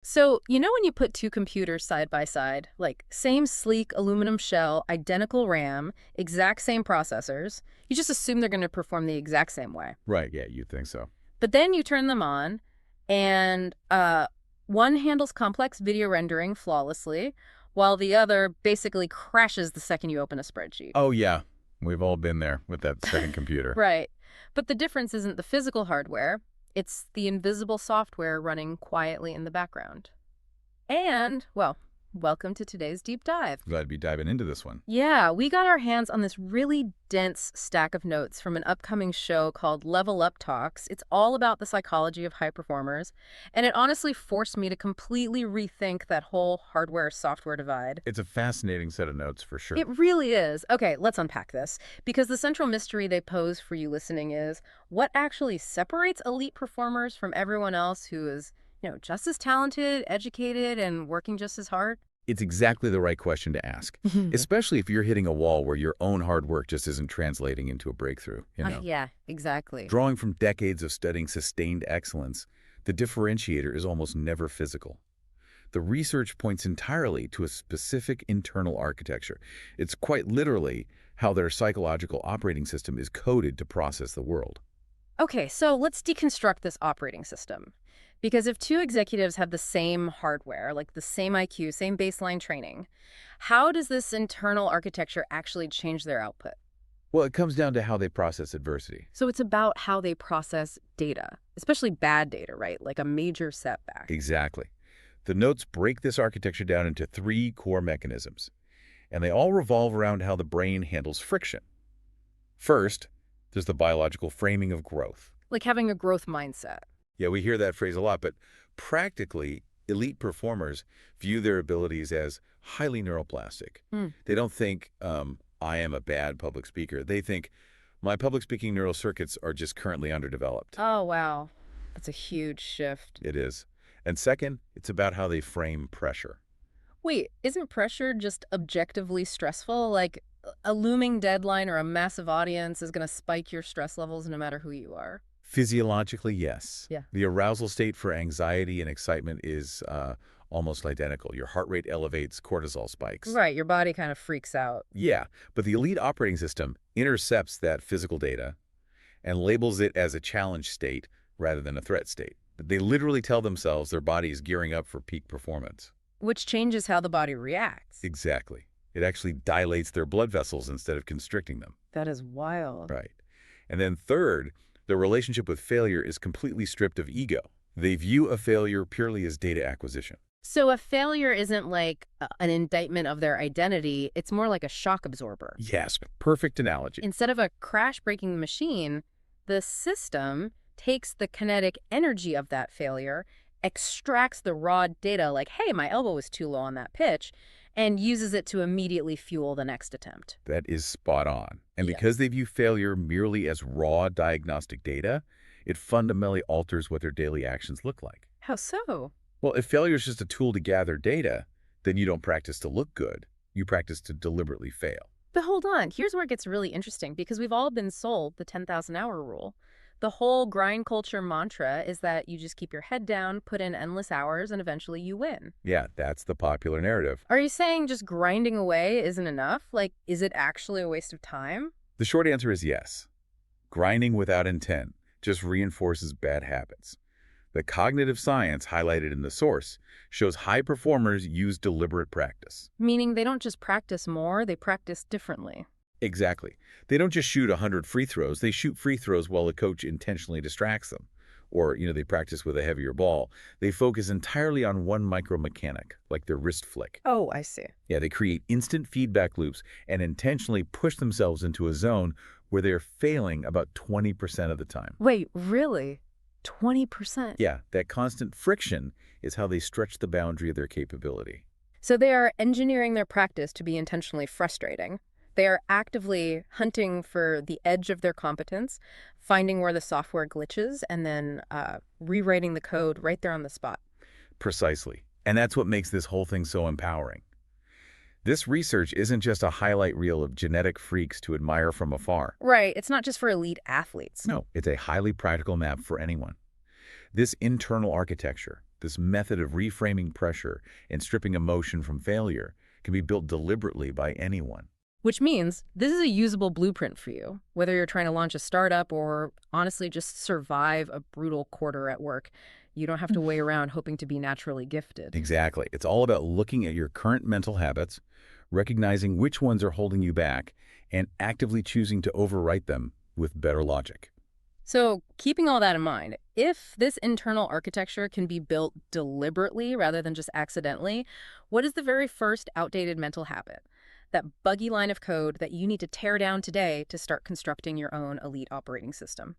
So, you know when you put two computers side by side, like same sleek aluminum shell, identical RAM, exact same processors, you just assume they're going to perform the exact same way. Right, yeah, you'd think so. But then you turn them on, and one handles complex video rendering flawlessly, while the other basically crashes the second you open a spreadsheet. Oh, yeah. We've all been there with that second computer. Right. But the difference isn't the physical hardware, it's the invisible software running quietly in the background. And, well, welcome to today's deep dive. Glad to be diving into this one. Yeah, we got our hands on this really dense stack of notes from an upcoming show called Level Up Talks. It's all about the psychology of high performers, and it honestly forced me to completely rethink that whole hardware-software divide. It's a fascinating set of notes for sure. It really is. Okay, let's unpack this, because the central mystery they pose for you listening is what actually separates elite performers from everyone else who is, just as talented, educated, and working just as hard? It's exactly the right question to ask, especially if you're hitting a wall where your own hard work just isn't translating into a breakthrough. Yeah, exactly. Drawing from decades of studying sustained excellence, the differentiator is almost never physical. The research points entirely to a specific internal architecture. It's quite literally how their psychological operating system is coded to process the world. Okay, so let's deconstruct this operating system. Because if two executives have the same hardware, like the same IQ, same baseline training, how does this internal architecture actually change their output? Well, it comes down to how they process adversity. So it's about how they process data, especially bad data, right? Like a major setback. Exactly. The notes break this architecture down into three core mechanisms, and they all revolve around how the brain handles friction. First, there's the biological framing of growth. Like having a growth mindset. Yeah, we hear that phrase a lot, but practically, elite performers view their abilities as highly neuroplastic. Hmm. They don't think, I am a bad public speaker. They think, my public speaking neural circuits are just currently underdeveloped. Oh, wow. That's a huge shift. It is. And second, it's about how they frame pressure. Wait, isn't pressure just objectively stressful? Like a looming deadline or a massive audience is going to spike your stress levels no matter who you are? Physiologically, yes. Yeah. The arousal state for anxiety and excitement is almost identical. Your heart rate elevates, cortisol spikes. Right, your body kind of freaks out. Yeah, but the elite operating system intercepts that physical data and labels it as a challenge state rather than a threat state. They literally tell themselves their body is gearing up for peak performance. Which changes how the body reacts. Exactly. It actually dilates their blood vessels instead of constricting them. That is wild. Right. And then third, their relationship with failure is completely stripped of ego. They view a failure purely as data acquisition. So a failure isn't like an indictment of their identity, it's more like a shock absorber. Yes, perfect analogy. Instead of a crash-breaking machine, the system takes the kinetic energy of that failure, extracts the raw data like, hey, my elbow was too low on that pitch, and uses it to immediately fuel the next attempt. That is spot on. And Yeah. because they view failure merely as raw diagnostic data, it fundamentally alters what their daily actions look like. How so? Well, if failure is just a tool to gather data, then you don't practice to look good. You practice to deliberately fail. But hold on, here's where it gets really interesting because we've all been sold the 10,000-hour rule. The whole grind culture mantra is that you just keep your head down, put in endless hours, and eventually you win. Yeah, that's the popular narrative. Are you saying just grinding away isn't enough? Like, is it actually a waste of time? The short answer is yes. Grinding without intent just reinforces bad habits. The cognitive science highlighted in the source shows high performers use deliberate practice. Meaning they don't just practice more, they practice differently. Exactly. They don't just shoot 100 free throws. They shoot free throws while the coach intentionally distracts them. Or, they practice with a heavier ball. They focus entirely on one micromechanic, like their wrist flick. Oh, I see. Yeah, they create instant feedback loops and intentionally push themselves into a zone where they're failing about 20% of the time. Wait, really? 20%? Yeah, that constant friction is how they stretch the boundary of their capability. So they are engineering their practice to be intentionally frustrating. They are actively hunting for the edge of their competence, finding where the software glitches, and then rewriting the code right there on the spot. Precisely. And that's what makes this whole thing so empowering. This research isn't just a highlight reel of genetic freaks to admire from afar. Right. It's not just for elite athletes. No, it's a highly practical map for anyone. This internal architecture, This method of reframing pressure and stripping emotion from failure can be built deliberately by anyone. Which means this is a usable blueprint for you, whether you're trying to launch a startup or honestly just survive a brutal quarter at work. You don't have to wait around hoping to be naturally gifted. Exactly. It's all about looking at your current mental habits, recognizing which ones are holding you back, and actively choosing to overwrite them with better logic. So, keeping all that in mind, if this internal architecture can be built deliberately rather than just accidentally, what is the very first outdated mental habit? That buggy line of code that you need to tear down today to start constructing your own elite operating system?